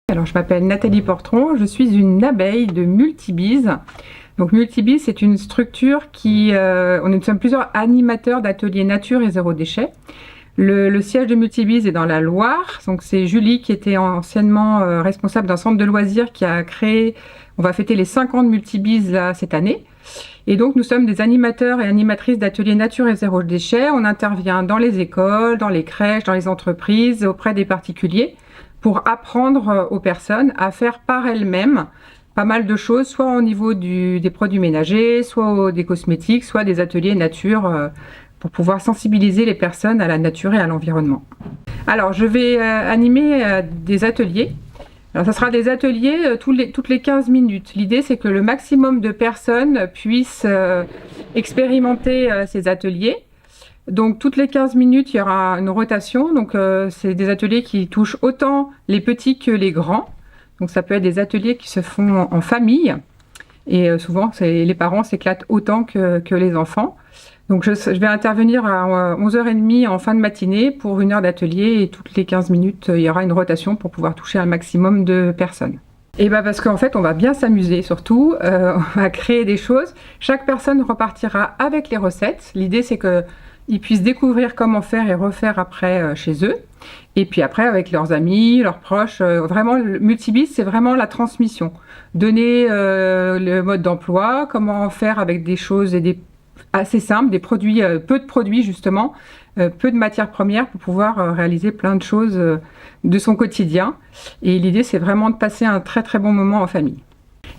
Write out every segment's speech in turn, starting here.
Alors, je m'appelle Nathalie Portron, je suis une abeille de Multibise. Donc Multibise, c'est une structure qui... nous sommes plusieurs animateurs d'ateliers nature et zéro déchet. Le siège de Multibise est dans la Loire. Donc c'est Julie qui était anciennement responsable d'un centre de loisirs qui a créé... On va fêter les 5 ans de Multibise là, cette année. Et donc nous sommes des animateurs et animatrices d'ateliers nature et zéro déchet. On intervient dans les écoles, dans les crèches, dans les entreprises, auprès des particuliers, pour apprendre aux personnes à faire par elles-mêmes pas mal de choses, soit au niveau des produits ménagers, soit des cosmétiques, soit des ateliers nature, pour pouvoir sensibiliser les personnes à la nature et à l'environnement. Alors je vais animer des ateliers. Alors ça sera des ateliers toutes les 15 minutes. L'idée c'est que le maximum de personnes puissent expérimenter ces ateliers. Donc toutes les 15 minutes, il y aura une rotation. Donc c'est des ateliers qui touchent autant les petits que les grands. Donc ça peut être des ateliers qui se font en famille. Et souvent, les parents s'éclatent autant que les enfants. Donc je vais intervenir à 11h30 en fin de matinée pour 1 heure d'atelier. Et toutes les 15 minutes, il y aura une rotation pour pouvoir toucher un maximum de personnes. Et bien parce qu'en fait, on va bien s'amuser surtout. On va créer des choses. Chaque personne repartira avec les recettes. L'idée, c'est que ils puissent découvrir comment faire et refaire après chez eux. Et puis après, avec leurs amis, leurs proches. Vraiment, le Multibise, c'est vraiment la transmission. Donner le mode d'emploi, comment faire avec des choses assez simples, des produits, peu de produits justement, peu de matières premières pour pouvoir réaliser plein de choses de son quotidien. Et l'idée, c'est vraiment de passer un très très bon moment en famille.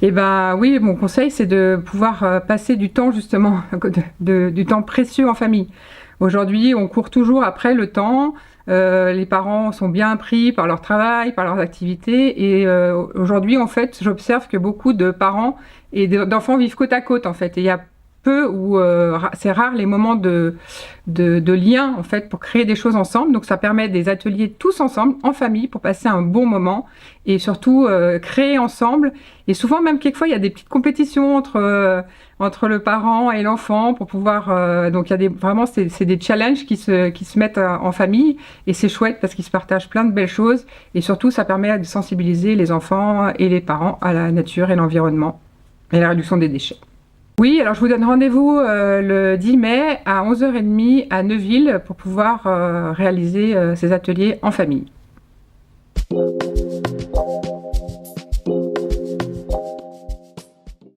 Et ben oui, mon conseil, c'est de pouvoir passer du temps justement, du temps précieux en famille. Aujourd'hui, on court toujours après le temps. Les parents sont bien pris par leur travail, par leurs activités. Et aujourd'hui, en fait, j'observe que beaucoup de parents et d'enfants vivent côte à côte, en fait. Et il y a peu ou c'est rare les moments de lien, en fait, pour créer des choses ensemble. Donc, ça permet des ateliers tous ensemble, en famille, pour passer un bon moment et surtout créer ensemble. Et souvent, même quelquefois, il y a des petites compétitions entre le parent et l'enfant pour pouvoir... donc, il y a vraiment, c'est des challenges qui se mettent en famille. Et c'est chouette parce qu'ils se partagent plein de belles choses. Et surtout, ça permet de sensibiliser les enfants et les parents à la nature et l'environnement et la réduction des déchets. Oui, alors je vous donne rendez-vous le 10 mai à 11h30 à Neuville pour pouvoir réaliser ces ateliers en famille.